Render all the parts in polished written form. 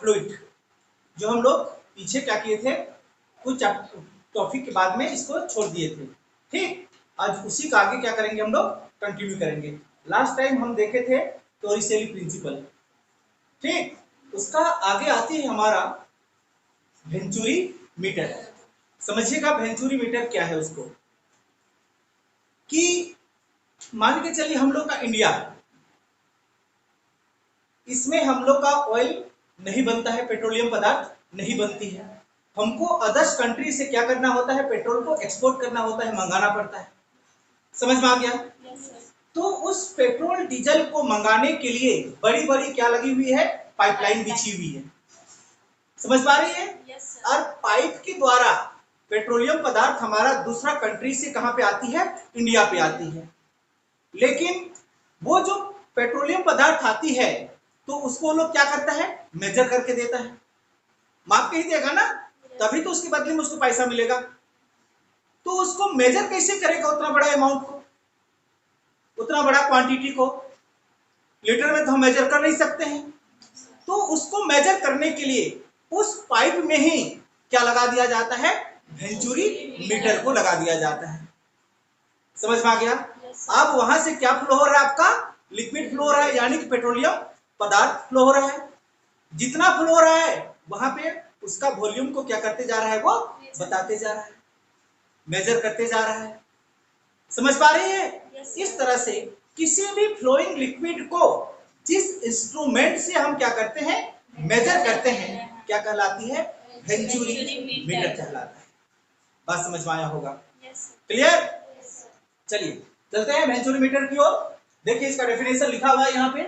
Fluid, जो हम लोग पीछे क्या किए थे, कुछ टॉपिक के बाद में इसको छोड़ दिए थे। ठीक, आज उसी का आगे क्या करेंगे, हम लोग कंटिन्यू करेंगे। लास्ट टाइम हम देखे थे टोरिसेली प्रिंसिपल। ठीक, उसका आगे आती है हमारा वेंचुरी मीटर। समझिएगा वेंचुरी मीटर क्या है उसको, कि मान के चलिए हम लोग का इंडिया, इसमें हम लोग का ऑयल नहीं बनता है, पेट्रोलियम पदार्थ नहीं बनती है। हमको अदर्स कंट्री से क्या करना होता है, पेट्रोल को एक्सपोर्ट करना होता है, मंगाना पड़ता है। समझ में आ गया? तो उस पेट्रोल डीजल को मंगाने के लिए बड़ी बड़ी क्या लगी हुई है, पाइपलाइन बिछी हुई है। समझ पा रही है? और पाइप के द्वारा पेट्रोलियम पदार्थ हमारा दूसरा कंट्री से कहां पे आती है, इंडिया पे आती है। लेकिन वो जो पेट्रोलियम पदार्थ आती है तो उसको लोग क्या करता है, मेजर करके देता है, माप के ही देगा ना, तभी तो उसके बदले में उसको पैसा मिलेगा। तो उसको मेजर कैसे करेगा उतना बड़ा अमाउंट को, उतना बड़ा क्वांटिटी को? लीटर में तो हम मेजर कर नहीं सकते हैं। तो उसको मेजर करने के लिए उस पाइप में ही क्या लगा दिया जाता है, वेंचुरी मीटर को लगा दिया जाता है। समझ में आ गया? अब वहां से क्या फ्लो हो रहा है, आपका लिक्विड फ्लो हो रहा है, यानी कि पेट्रोलियम पदार्थ फ्लो हो रहा है। जितना फ्लो हो रहा है वहां पे उसका वॉल्यूम को क्या करते जा रहा है, वो बताते जा रहा है, मेजर करते जा रहा है। समझ पा रही है? इस तरह से किसी भी फ्लोइंग लिक्विड को जिस इंस्ट्रूमेंट से हम क्या करते हैं, मेजर करते हैं, क्या कहलाती है, वेंचुरी मीटर कहलाता है। बात समझ में आया होगा? क्लियर? चलिए चलते हैं वेंचुरी मीटर की ओर। देखिए इसका डेफिनेशन लिखा हुआ है यहाँ पे,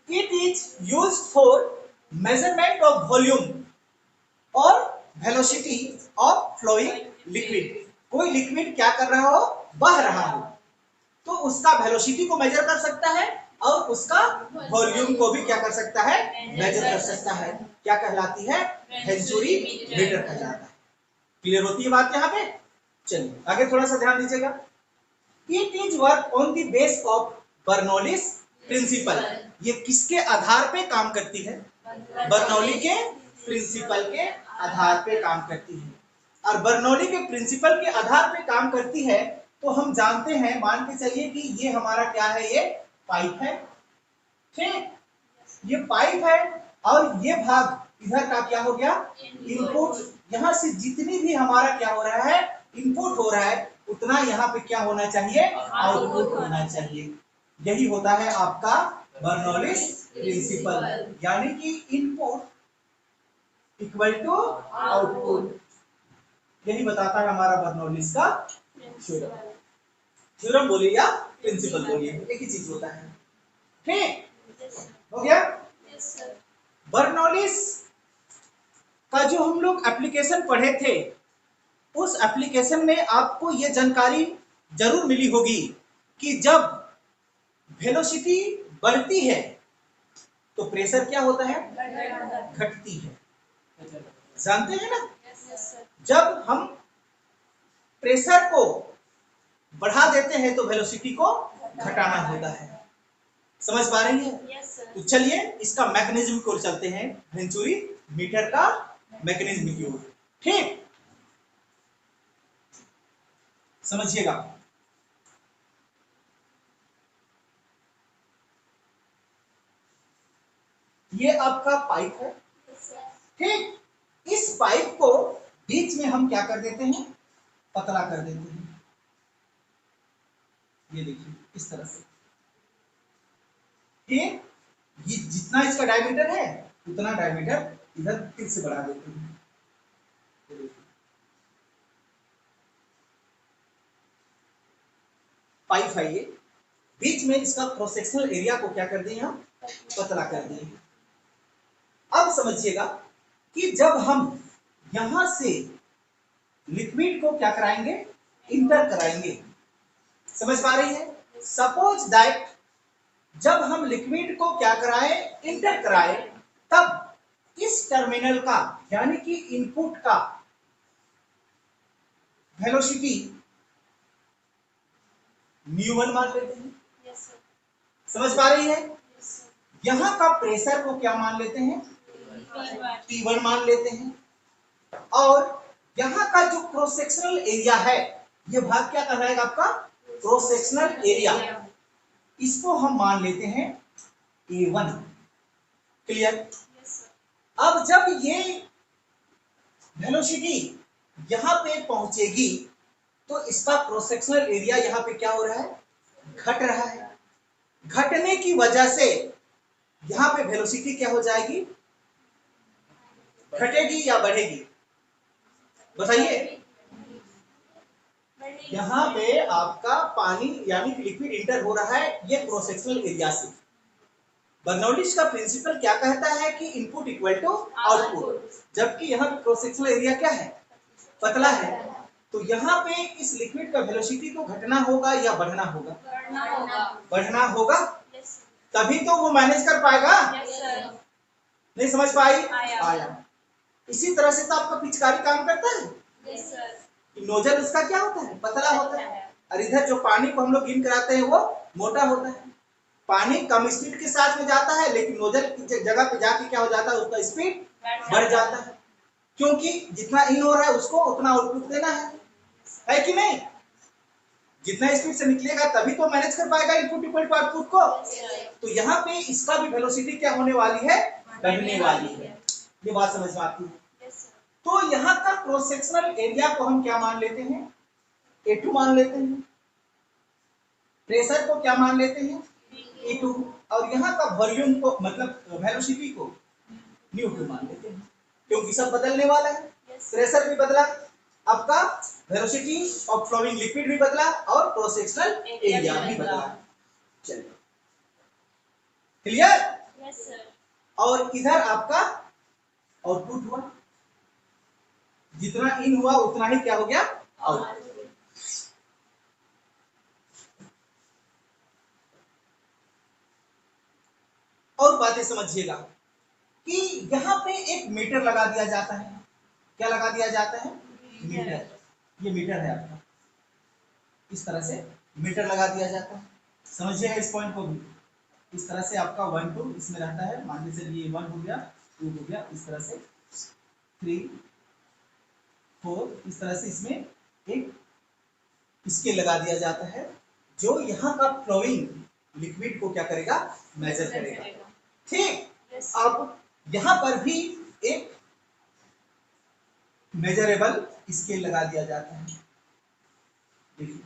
it is used for measurement of volume और वेलोसिटी ऑफ फ्लोइंग लिक्विड। कोई लिक्विड क्या कर रहा हो, बह रहा हो, तो उसका वेलोसिटी को मेजर कर सकता है और उसका वॉल्यूम को भी क्या कर सकता है, मेजर कर सकता है। क्या कहलाती है, वेंचुरी मीटर कहलाता है। क्लियर होती है बात यहाँ पे? चलिए आगे थोड़ा सा ध्यान दीजिएगा। It is work on the base of Bernoulli's principle. ये किसके आधार पे काम करती है, बर्नौली के प्रिंसिपल के आधार पे काम करती है। और बर्नौली के प्रिंसिपल के आधार पे काम करती है तो हम जानते हैं, मान के चलिए कि ये हमारा क्या है, ये पाइप है। ठीक, ये पाइप है और ये भाग इधर का क्या हो गया, इनपुट। यहां से जितनी भी हमारा क्या हो रहा है, इनपुट हो रहा है, उतना यहाँ पे क्या होना चाहिए, आउटपुट होना चाहिए। यही होता है आपका बर्नौलीज प्रिंसिपल, यानी कि इनपुट इक्वल टू आउटपुट। यही बताता है हमारा बर्नौलीज का थ्योरम। थ्योरम बोलिए या प्रिंसिपल बोलिए, एक ही चीज होता है। ठीक, हो गया? बर्नौलीज का जो हम लोग एप्लीकेशन पढ़े थे, उस एप्लीकेशन में आपको यह जानकारी जरूर मिली होगी कि जब वेलोसिटी बढ़ती है तो प्रेशर क्या होता है, घटती है। जानते हैं ना? जब हम प्रेशर को बढ़ा देते हैं तो वेलोसिटी को घटाना होता है। समझ पा रही है? तो चलिए इसका मैकेनिज्म की ओर चलते हैं, वेंचुरी मीटर का मैकेनिज्म की ओर। ठीक, समझिएगा। ये आपका पाइप है। ठीक, इस पाइप को बीच में हम क्या कर देते हैं, पतला कर देते हैं। ये देखिए इस तरह से। ठीक, ये जितना इसका डायमीटर है उतना डायमीटर इधर फिर से बढ़ा देते हैं। पाइप है ये, बीच में इसका क्रॉस सेक्शनल एरिया को क्या कर दिए हम, पतला कर दिए। अब समझिएगा कि जब हम यहां से लिक्विड को क्या कराएंगे, इंटर कराएंगे। समझ पा रही है? सपोज दैट जब हम लिक्विड को क्या कराएं, इंटर कराएं, तब इस टर्मिनल का यानी कि इनपुट का वेलोसिटी μ1 मान लेते हैं। समझ पा रही है? यहां का प्रेशर को क्या मान लेते हैं, P1 मान लेते हैं। और यहाँ का जो क्रॉस सेक्शनल एरिया है, ये भाग क्या कहलाएगा आपका? Cross sectional area. इसको हम मान लेते हैं A1। क्लियर? अब जब ये वेलोसिटी यहाँ पे पहुंचेगी तो इसका क्रॉस सेक्शनल एरिया यहाँ पे क्या हो रहा है? घट रहा है। घटने की वजह से यहाँ पे वेलोसिटी क्या हो जाएगी? घटेगी या बढ़ेगी? बताइए। यहाँ पे आपका पानी यानी कि लिक्विड इंटर हो रहा है ये क्रॉस सेक्शनल एरिया से। बर्नौलिस का प्रिंसिपल क्या कहता है कि इनपुट इक्वल टू आउटपुट, जबकि यहाँ क्रॉस सेक्शनल एरिया क्या है? पतला है। तो यहाँ पे इस लिक्विड का वेलोसिटी को घटना होगा या बढ़ना होगा? बढ़ना होगा, तभी तो वो मैनेज कर पाएगा। नहीं समझ पाई? आया। इसी तरह से तो आपका पिचकारी काम करता है। नोजल उसका क्या होता है? पतला होता है। और इधर जो पानी को हम लोग इन कराते हैं वो मोटा होता है। पानी कम स्पीड के साथ में जाता है, लेकिन नोजल की जगह पे जाके क्या हो जाता है? उसका स्पीड बढ़ जाता है, क्योंकि जितना इन हो रहा है उसको उतना आउटपुट देना है कि नहीं? जितना स्पीड से निकलेगा तभी तो मैनेज कर पाएगा इनपुट इक्वल टू आउटपुट को। तो यहाँ पे इसका भी वेलोसिटी क्या होने वाली है? बढ़ने वाली है। ये बात समझ में आती है? तो यहाँ का क्रॉस सेक्शनल एरिया को हम क्या मान लेते हैं? A2 मान लेते हैं। प्रेशर को क्या मान लेते हैं? E2। और यहाँ का वॉल्यूम को मतलब वेलोसिटी को μ2 मान लेते हैं, क्योंकि सब बदलने वाला है। प्रेशर भी बदला, आपका वेलोसिटी ऑफ फ्लोइंग लिक्विड भी बदला और क्रॉस सेक्शनल एरिया भी बदला। चलिए, क्लियर? Yes sir. और इधर आपका आउटपुट हुआ, जितना इन हुआ उतना ही क्या हो गया? आउट। और बातें समझिएगा कि यहाँ पे एक मीटर लगा दिया जाता है। क्या लगा दिया जाता है? मीटर। ये मीटर है आपका, इस तरह से मीटर लगा दिया जाता है। समझिएगा इस पॉइंट को भी। इस तरह से आपका 1 2 इसमें रहता है। मान लीजिए ये 1 हो गया, 2 हो गया, इस तरह से 3 4, इस तरह से इसमें एक स्केल लगा दिया जाता है, जो यहाँ का फ्लोइंग लिक्विड को क्या करेगा? मेजर करेगा। ठीक। अब यहाँ पर भी एक मेजरेबल स्केल लगा दिया जाता है। देखिए,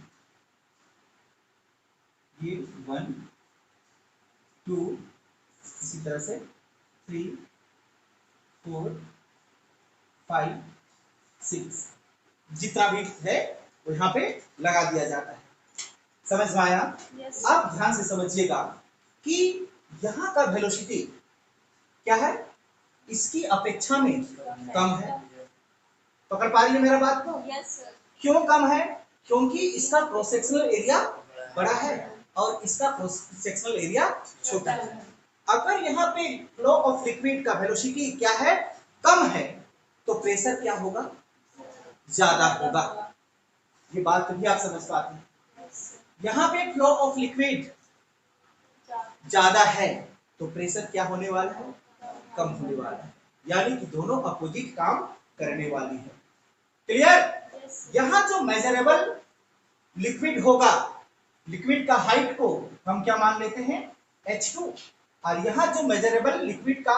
ये 1 2, इसी तरह से 3 4 5 6, जितना भी है वो यहाँ पे लगा दिया जाता है। समझ में आया? आप ध्यान से समझिएगा कि यहाँ का वेलोसिटी क्या है? इसकी अपेक्षा में कम है। पकड़ पा रही है मेरा बात को? क्यों कम है? क्योंकि इसका क्रॉस सेक्शनल एरिया बड़ा है और इसका क्रॉस सेक्शनल एरिया छोटा है। अगर यहाँ पे फ्लो ऑफ लिक्विड का वेलोसिटी क्या है? कम है, तो प्रेशर क्या होगा? ज्यादा होगा। ये बात भी आप समझ पाते हैं। यहाँ पे फ्लो ऑफ लिक्विड ज्यादा है, तो प्रेशर क्या होने वाला है? कम होने वाला है। यानी कि दोनों अपोजिट काम करने वाली है। क्लियर? यहाँ जो मेजरेबल लिक्विड होगा, लिक्विड का हाइट को हम क्या मान लेते हैं? H2। और यहाँ जो मेजरेबल लिक्विड का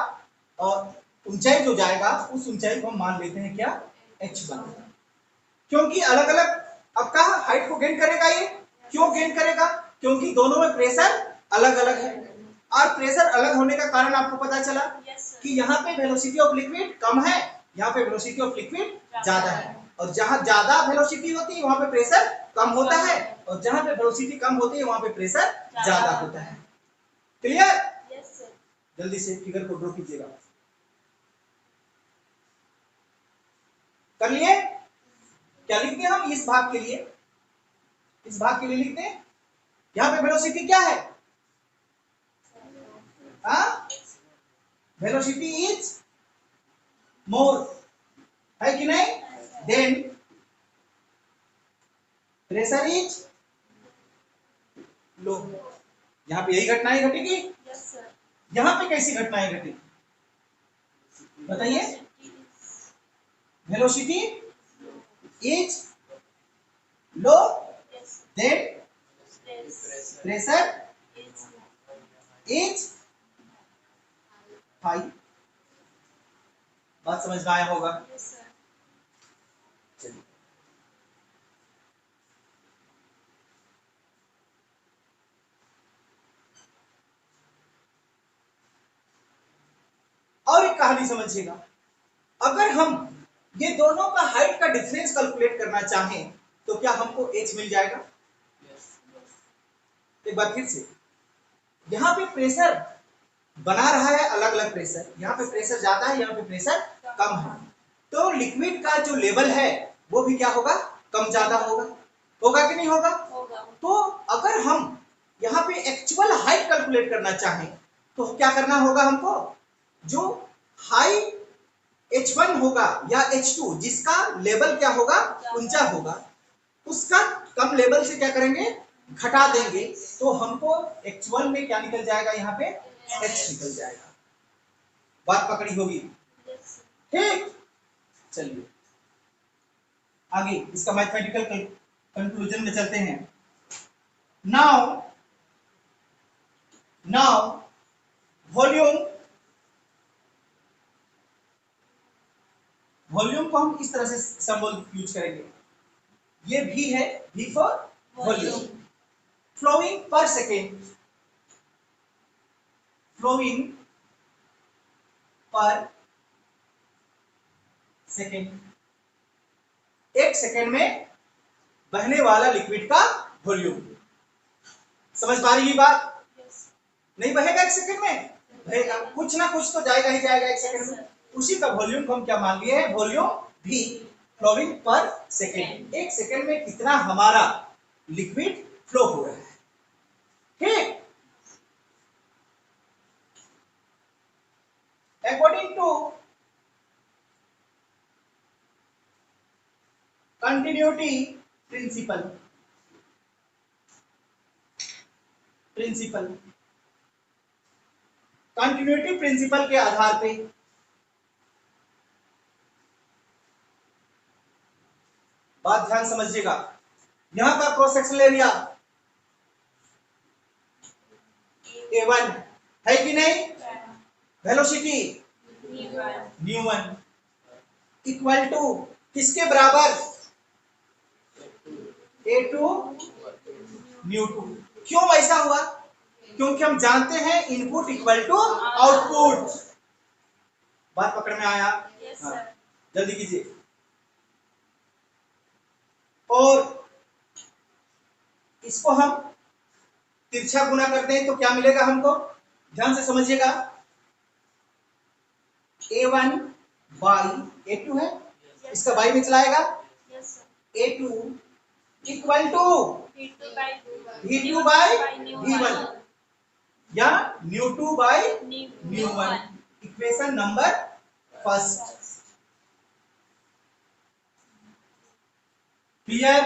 ऊंचाई जो जाएगा, उस ऊंचाई को हम मान लेते हैं क्या? H1। क्योंकि अलग अलग आपका हाइट को गेन करेगा। ये क्यों गेन करेगा? क्योंकि दोनों में प्रेशर अलग अलग है। और प्रेशर अलग होने का कारण आपको पता चला कि यहाँ पे वेलोसिटी ऑफ लिक्विड कम है, यहाँ पे वेलोसिटी ऑफ लिक्विड ज्यादा है। और जहां ज्यादा वेलोसिटी होती है वहां पे प्रेशर कम होता है, और जहां पे वेलोसिटी कम होती है वहां पे प्रेशर ज्यादा होता है। क्लियर? जल्दी से फिगर को ड्रॉ कीजिएगा। कर लिए? क्या लिखते हैं हम इस भाग के लिए? इस भाग के लिए लिखते हैं यहाँ पे वेलोसिटी क्या है? वेलोसिटी इज मोर, है कि नहीं? Then pressure is low. यहाँ पे यही घटनाएं घटेगी। यहाँ पे कैसी घटनाएं घटेगी? बताइए, velocity is low, then pressure is high. बात समझ में आया होगा? चलिए और एक कहानी समझिएगा। अगर हम ये दोनों का हाइट का डिफरेंस कैलकुलेट करना चाहें तो क्या हमको h मिल जाएगा? एक बार फिर से, यहाँ पे प्रेशर बना रहा है अलग अलग प्रेशर, यहाँ पे प्रेशर ज्यादा है, यहाँ पे प्रेशर कम है, तो लिक्विड का जो लेवल है वो भी क्या होगा? कम ज्यादा होगा। होगा कि नहीं होगा? तो अगर हम यहाँ पे एक्चुअल हाइट कैलकुलेट करना चाहें तो क्या करना होगा हमको? जो हाई H1 होगा या H2 जिसका लेवल क्या होगा? ऊंचा होगा, उसका कम लेवल से क्या करेंगे? घटा देंगे, तो हमको H1 में क्या निकल जाएगा? यहाँ पे H निकल जाएगा। बात पकड़ी होगी? ठीक, चलिए आगे इसका मैथमेटिकल कंक्लूजन में चलते हैं। नाउ वॉल्यूम को हम इस तरह से सिंबल यूज करेंगे, ये V है, V for volume. Flowing per second, flowing per second, एक सेकेंड में बहने वाला लिक्विड का वॉल्यूम। समझ पा रही बात? नहीं बहेगा एक सेकेंड में, बहेगा, कुछ ना कुछ तो जाएगा ही जाएगा एक सेकेंड में। उसी का वॉल्यूम को हम क्या मान लिए हैं? Volume V, flowing per second. एक सेकेंड में कितना हमारा लिक्विड फ्लो हो रहा है। ठीक, according to continuity principle, continuity principle के आधार पे बात ध्यान समझिएगा। यहां का क्रॉस सेक्शनल एरिया A1 है कि नहीं? वेलोसिटी v1 इक्वल टू किसके बराबर? A2 ν2। क्यों ऐसा हुआ? क्योंकि हम जानते हैं इनपुट इक्वल टू आउटपुट। बात पकड़ में आया? हाँ, जल्दी कीजिए। और इसको हम तिरछा गुना करते हैं तो क्या मिलेगा हमको? ध्यान से समझिएगा। A1 बाई A2 है, इसका बाई में चलाएगा, A2 equal to V2 by V1 या ν2 by ν1। Equation number first. Clear?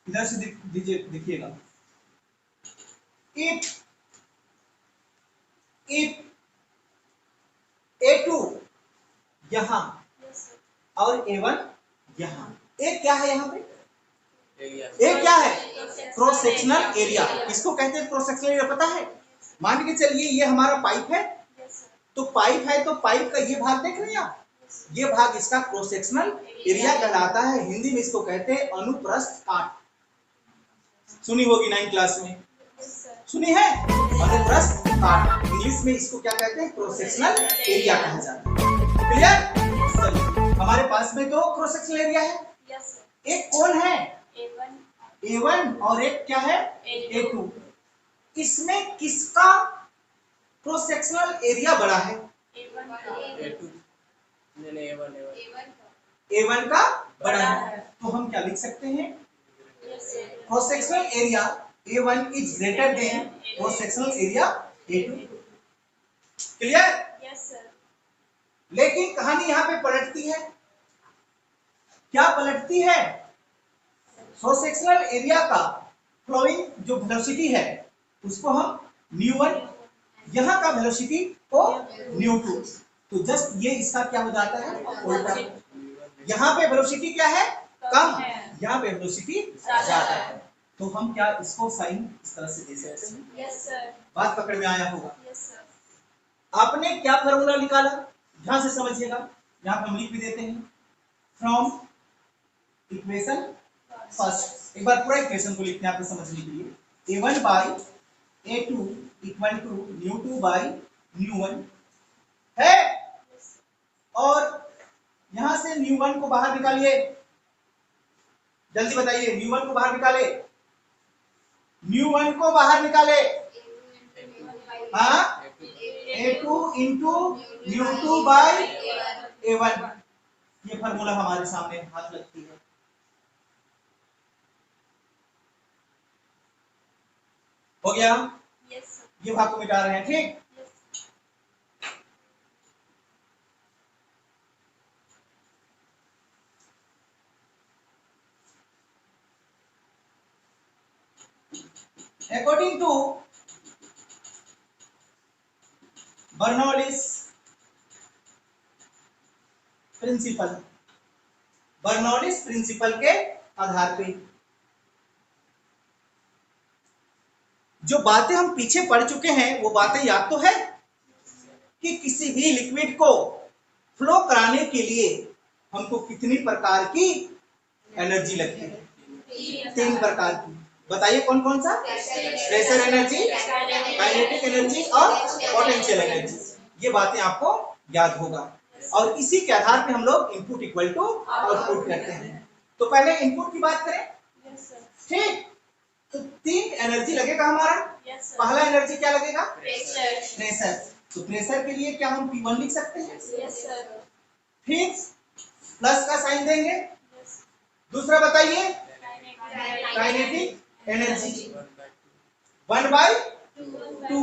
इधर से दीजिए, देखिएगा। इफ A2 यहां और A1 यहां, एक क्या है यहाँ पे? एक क्या है? Cross sectional area. इसको कहते हैं क्रॉस सेक्शनल एरिया, पता है? मान के चलिए ये हमारा पाइप है, तो पाइप है तो पाइप का ये भाग देख रहे हैं आप, ये भाग इसका क्रॉस सेक्शनल एरिया कहलाता है। हिंदी में इसको कहते हैं अनुप्रस्थ काट। सुनी होगी 9th क्लास में, सुनी है? अनुप्रस्थ काट। इंग्लिश में इसको क्या कहते हैं? क्रॉस सेक्शनल एरिया कहा जाता है। क्लियर? हमारे पास में दो क्रॉस सेक्शनल एरिया है, एक कौन है? A1 और एक क्या है? A2। इसमें किसका क्रॉस सेक्शनल एरिया बड़ा है? A1 का बड़ा है। तो हम क्या लिख सकते हैं? Cross sectional area A1 is greater than cross sectional area A2। Clear? लेकिन कहानी यहाँ पे पलटती है। क्या पलटती है? क्रॉस सेक्शनल एरिया का फ्लोइंग जो वेलोसिटी है उसको हम ν1 यहाँ का वेलोसिटी को न्यू2, तो जस्ट ये इसका क्या हो जाता है उल्टा। यहाँ पे वेलोसिटी क्या है कम, यहाँ पे वेलोसिटी ज्यादा है, तो हम क्या इसको साइन इस तरह से दे सकते हैं। Yes sir. बात पकड़ में आया होगा। Yes sir. आपने क्या फॉर्मूला निकाला, ध्यान से समझिएगा, यहाँ पे हम लिख भी देते हैं फ्रॉम इक्वेशन फर्स्ट। एक बार पूरा इक्वेशन को लिखते हैं आपको समझने के लिए। a1 by a2 equal to nu by nu है, और यहां से न्यू1 को बाहर निकालिए, जल्दी बताइए न्यू1 को बाहर निकाले, न्यू1 को बाहर निकाले, हाँ a2 इंटू न्यू2 बाई a1, ये फार्मूला हमारे सामने हाथ लगती है। हो गया, यस सर। ये भाग को मिटा रहे हैं, ठीक। According to Bernoulli's principle, Bernoulli's principle के आधार पे जो बातें हम पीछे पढ़ चुके हैं वो बातें याद तो है कि किसी भी लिक्विड को फ्लो कराने के लिए हमको कितनी प्रकार की एनर्जी लगती है, 3 प्रकार की। बताइए कौन कौन सा, प्रेशर एनर्जी, काइनेटिक एनर्जी और पोटेंशियल एनर्जी। ये बातें आपको याद होगा, और इसी के आधार पे हम लोग इनपुट इक्वल टू आउटपुट करते हैं। तो पहले इनपुट की बात करें, ठीक। तो 3 एनर्जी लगेगा हमारा। पहला एनर्जी क्या लगेगा, प्रेशर। तो प्रेशर के लिए क्या हम P1 लिख सकते हैं, फिर प्लस का साइन देंगे। दूसरा बताइए काइनेटिक एनर्जी 1/2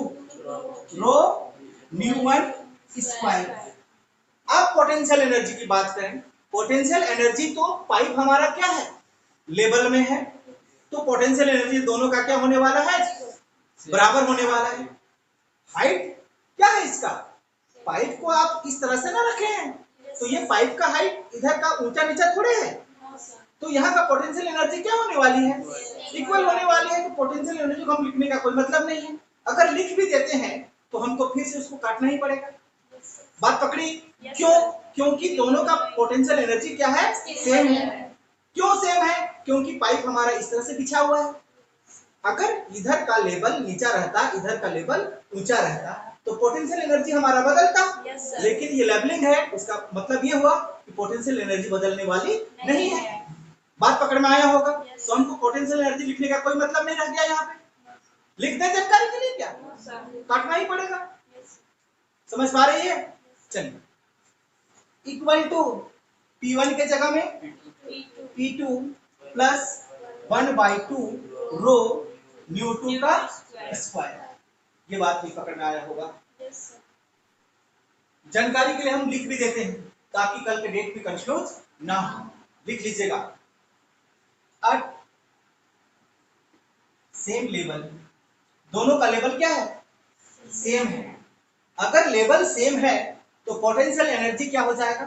रो न्यू1 स्क्वायर। अब पोटेंशियल एनर्जी की बात करें, पोटेंशियल एनर्जी तो पाइप हमारा क्या है लेवल में है, तो पोटेंशियल एनर्जी दोनों का क्या होने वाला है, बराबर होने वाला है। हाइट क्या है इसका, पाइप को आप इस तरह से ना रखे हैं, तो ये पाइप का हाइट इधर का ऊंचा नीचा थोड़े है, तो यहाँ का पोटेंशियल एनर्जी क्या होने वाली है, इक्वल होने वाली है। तो पोटेंशियल एनर्जी को हम लिखने का कोई मतलब नहीं है, अगर लिख भी देते हैं तो हमको फिर से उसको काटना ही पड़ेगा। बात पकड़ी, क्यों, क्योंकि दोनों का पोटेंशियल एनर्जी क्या है, सेम है। क्यों सेम है, क्योंकि पाइप हमारा इस तरह से बिछा हुआ है। अगर इधर का लेवल नीचा रहता, इधर का लेवल ऊंचा रहता, तो पोटेंशियल एनर्जी हमारा बदलता। लेकिन ये लेवलिंग है, उसका मतलब ये हुआ कि पोटेंशियल एनर्जी बदलने वाली नहीं है। बात पकड़ में आया होगा। तो हमको पोटेंशियल एनर्जी लिखने का कोई मतलब नहीं रह गया, यहाँ पे लिख दे जानकारी के लिए, क्या काटना ही पड़ेगा। समझ पा रही है, चलिए इक्वल टू P1 के जगह में P2 प्लस 1/2 रो न्यू2 का स्क्वायर। ये बात भी पकड़ में आया होगा। जानकारी के लिए हम लिख भी देते हैं ताकि कल के डेट में कंफ्यूज ना हो। लिख लीजिएगा, एट सेम लेवल, दोनों का लेवल क्या है, सेम है। अगर लेवल सेम है तो पोटेंशियल एनर्जी क्या हो जाएगा,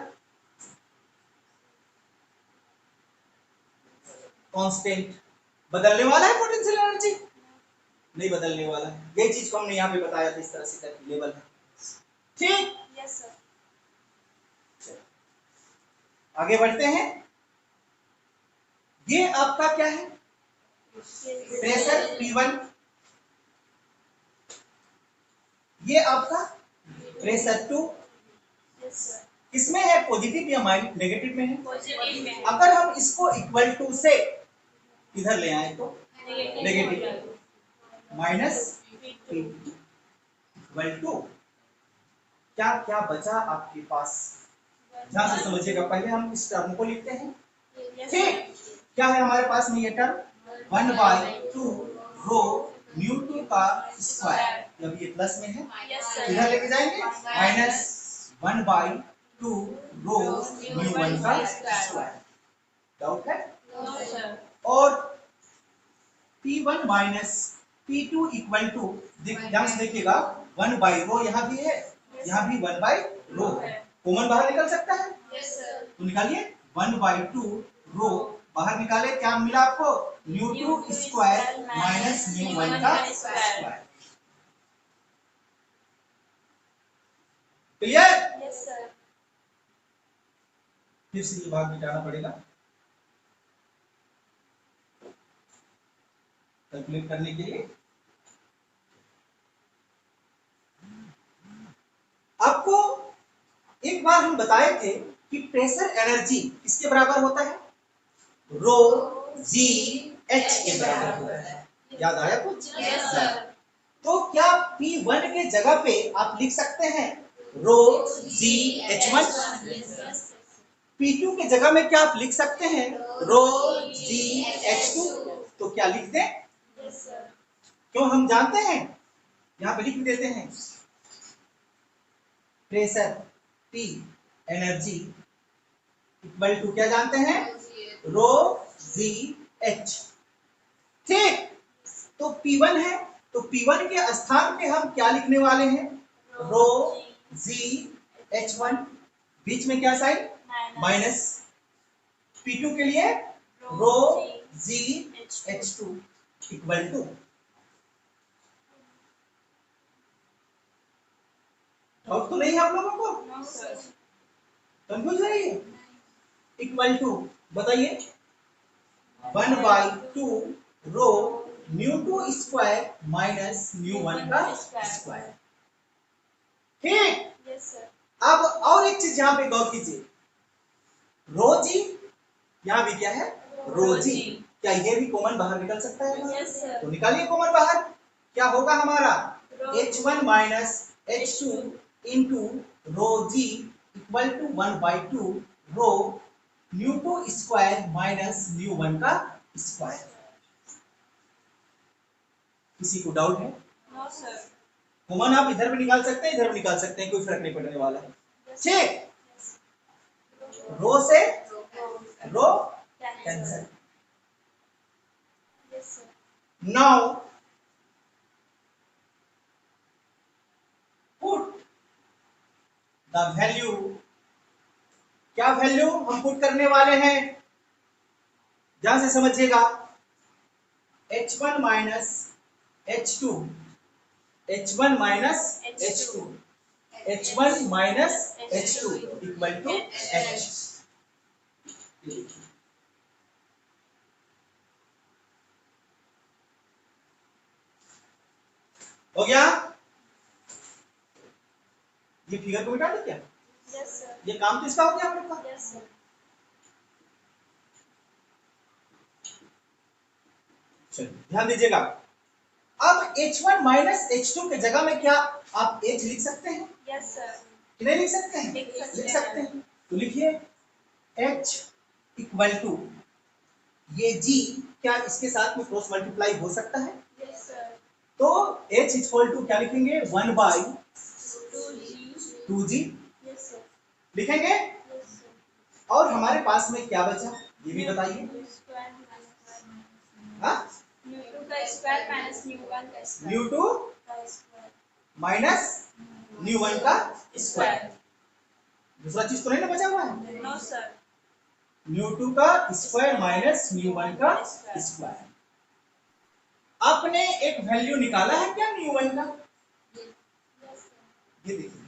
कांस्टेंट। बदलने वाला है पोटेंशियल एनर्जी, नहीं बदलने वाला है। यही चीज को हमने यहाँ पे बताया था, इस तरह से करके लेवल है, ठीक। Yes sir. आगे बढ़ते हैं। ये आपका क्या है, प्रेशर P1, ये आपका प्रेशर 2। इसमें है पॉजिटिव या नेगेटिव में है, पॉजिटिव में। अगर हम इसको इक्वल टू से इधर ले आए तो नेगेटिव, माइनस इक्वल टू क्या क्या बचा आपके पास, ध्यान से समझिएगा। पहले हम इस टर्म को लिखते हैं, ठीक। क्या है हमारे पास में ये टर्म 1/2 रो न्यू2 का स्क्वायर, जब ये प्लस में है इधर लेके जाएंगे, माइनस 1/2 रो न्यू1 का स्क्वायर। डाउट है? और P1 minus P2 equal to, ध्यान से देखिएगा, 1 बाई रो यहाँ भी है, यहाँ भी 1 बाई रो है। कॉमन बाहर निकल सकता है, यस सर। तो निकालिए 1 बाई 2 रो बाहर निकाले, क्या मिला आपको? Nu two square minus nu 1 का स्क्वायर। क्लियर? Yes sir. फिर से ये भाग मिटाना पड़ेगा कैलकुलेट करने के लिए। आपको एक बार हम बताए थे कि प्रेशर एनर्जी किसके बराबर होता है? रो जी एच के बराबर होता है। याद आया कुछ? Yes sir. तो क्या P1 के जगह पे आप लिख सकते हैं रो जी H1? P2 के जगह में क्या आप लिख सकते हैं रो जी H2? तो क्या लिख दें? Yes sir. क्यों, हम जानते हैं, यहाँ पे लिख देते हैं pressure P energy equal to क्या जानते हैं? Rho g h. ठीक, तो P1 है, तो P1 के स्थान पे हम क्या लिखने वाले हैं? रो जी H1, बीच में क्या साइन? माइनस। P2 के लिए रो जी H2 इक्वल टू, अब तो नहीं है आप लोगों को? No sir. कंफ्यूज है ये? इक्वल टू बताइए 1 by 2 rho nu 2 square minus nu 1 का स्क्वायर। ठीक, यस सर। अब और एक चीज यहाँ पे गौर कीजिए, रो जी यहाँ भी क्या है? रो जी। क्या ये भी कॉमन बाहर निकल सकता है? Yes sir. तो निकालिए कॉमन बाहर, क्या होगा हमारा? H1 minus H2 into rho g equal to 1 by 2 rho nu 2 square minus nu 1 का स्क्वायर। किसी को डाउट है? No sir. कॉमन आप इधर भी निकाल सकते हैं, इधर भी निकाल सकते हैं, कोई फर्क नहीं पड़ने वाला है। ठीक, रो से row cancel. Yes sir. Now put the value, क्या वैल्यू हम पुट करने वाले हैं? ध्यान से समझिएगा, H1 minus H2, H1 minus H2, H1 minus H2 equal to H। हो गया? ये फिगर को मिटा दो क्या? Yes sir. ये काम तो इसका हो गया आप लोग का। Yes sir. चलिए ध्यान दीजिएगा, अब H1 माइनस H2 के जगह में क्या आप H लिख सकते हैं यस सर। कि नहीं लिख सकते हैं? लिख सकते हैं। तो लिखिए H इक्वल टू ये G, क्या इसके साथ में क्रॉस मल्टीप्लाई हो सकता है? Yes sir. तो H इक्वल टू क्या लिखेंगे? 1 बाई 2G यस सर। लिखेंगे। Yes sir. और हमारे पास में क्या बचा ये भी बताइए। हाँ, न्यू 2 का स्क्वायर माइनस न्यू 1 का स्क्वायर। न्यू 2 का स्क्वायर माइनस न्यू 1 का स्क्वायर। दूसरा चीज तो नहीं ना बचा हुआ है? No sir. न्यू 2 का स्क्वायर माइनस न्यू 1 का स्क्वायर। आपने एक वैल्यू निकाला है क्या न्यू 1 का? ये देखिए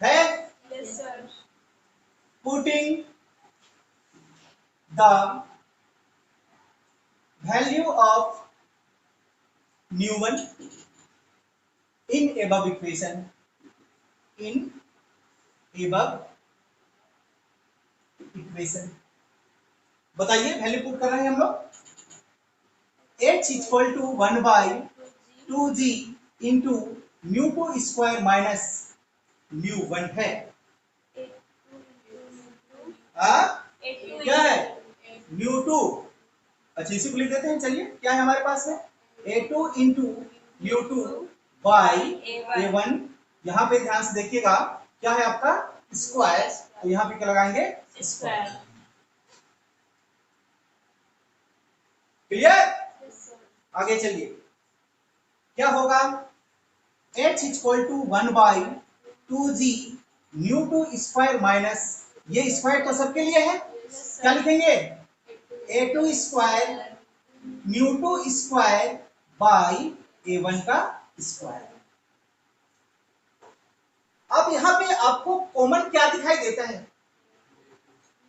है, yes sir. Putting the value of nu 1 in above equation, in above equation. बताइए वैल्यू पुट कर रहे हैं हम लोग। H equal to 1 by 2G into nu 2 square minus nu 1 है। क्या है? न्यू 2। अच्छा इसी को लिख देते हैं, चलिए क्या है हमारे पास में? A2 into nu 2 by A1। यहाँ पे ध्यान से देखिएगा, क्या है आपका? स्क्वायर, तो यहाँ पे क्या लगाएंगे? स्क्वायर। क्लियर? आगे चलिए, क्या होगा? h equal to 1/2g ν2 square minus, ये स्क्वायर तो सबके लिए है, क्या लिखेंगे a2 square ν2 square by a1 का स्क्वायर। अब यहां पे आपको कॉमन क्या दिखाई देता है,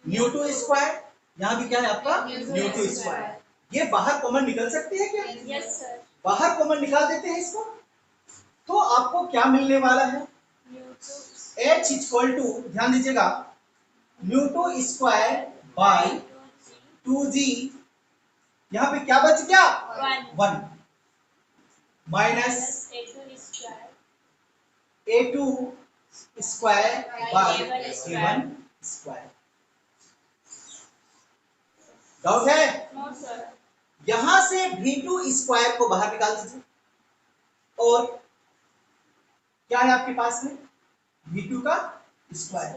ν2 स्क्वायर, यहां भी क्या है आपका ν2 स्क्वायर, ये बाहर कॉमन निकल सकती है क्या? Yes sir. बाहर कॉमन निकाल देते हैं इसको, तो आपको क्या मिलने वाला है, h इक्वल टू, ध्यान दीजिएगा, ν2 स्क्वायर बाई 2g, यहां पे क्या बच गया 1 minus a2 square by a1 square. Doubt है? No sir. यहां से v2 स्क्वायर को बाहर निकाल दीजिए, और क्या है आपके पास में v2 का स्क्वायर,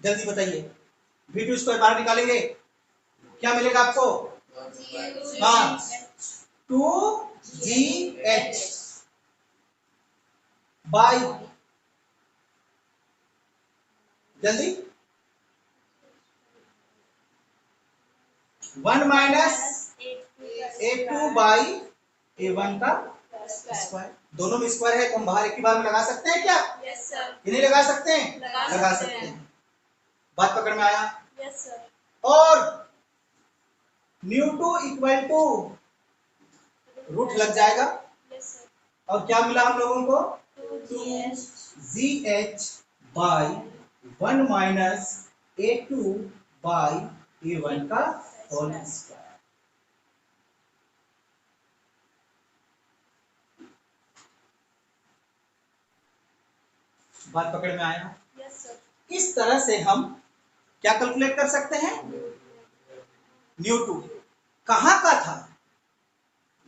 जल्दी बताइए, v2 स्क्वायर बाहर निकालेंगे क्या मिलेगा आपको, हाँ 2gh बाई, जल्दी 1 माइनस a2 बाई a1 का स्क्वायर, दोनों में स्क्वायर है तो हम बाहर एक ही बार में लगा सकते हैं क्या? Yes sir. कि नहीं लगा सकते हैं? लगा सकते हैं। बात पकड़ में आया? Yes sir. और ν2 इक्वल टू रूट लग जाएगा, यस सर। और क्या मिला हम लोगों को 2gh by 1 minus a2 by a1 का होल स्क्वायर। बात पकड़ में आया? Yes sir. इस तरह से हम क्या कैलकुलेट कर सकते हैं, ν2 कहां का था,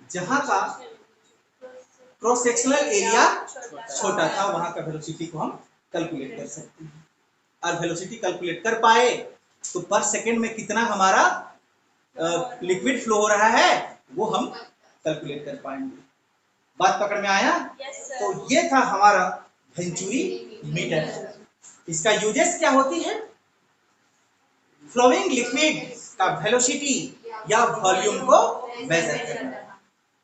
जहां का क्रॉस सेक्शनल एरिया छोटा था वहां का वेलोसिटी को हम कैलकुलेट कर सकते हैं, और वेलोसिटी कैलकुलेट कर पाए तो पर सेकंड में कितना हमारा लिक्विड फ्लो हो रहा है वो हम कैलकुलेट कर पाएंगे। बात पकड़ में आया? Yes sir. तो ये था हमारा वेंचुरी मीटर। इसका यूजेस क्या होती है, फ्लोइंग लिक्विड का वेलोसिटी या वॉल्यूम को मेजर करना।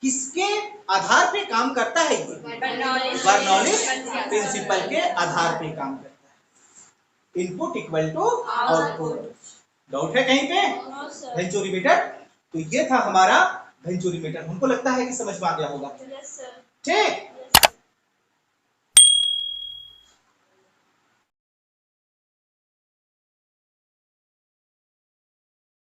किसके आधार पे काम करता है ये, बर्नौलीज प्रिंसिपल के आधार पे काम करता है, input equal to output. Doubt है कहीं पे? No sir. वेंचुरी मीटर, तो ये था हमारा वेंचुरी मीटर, हमको लगता है कि समझ में आ गया होगा, यस सर। ठीक।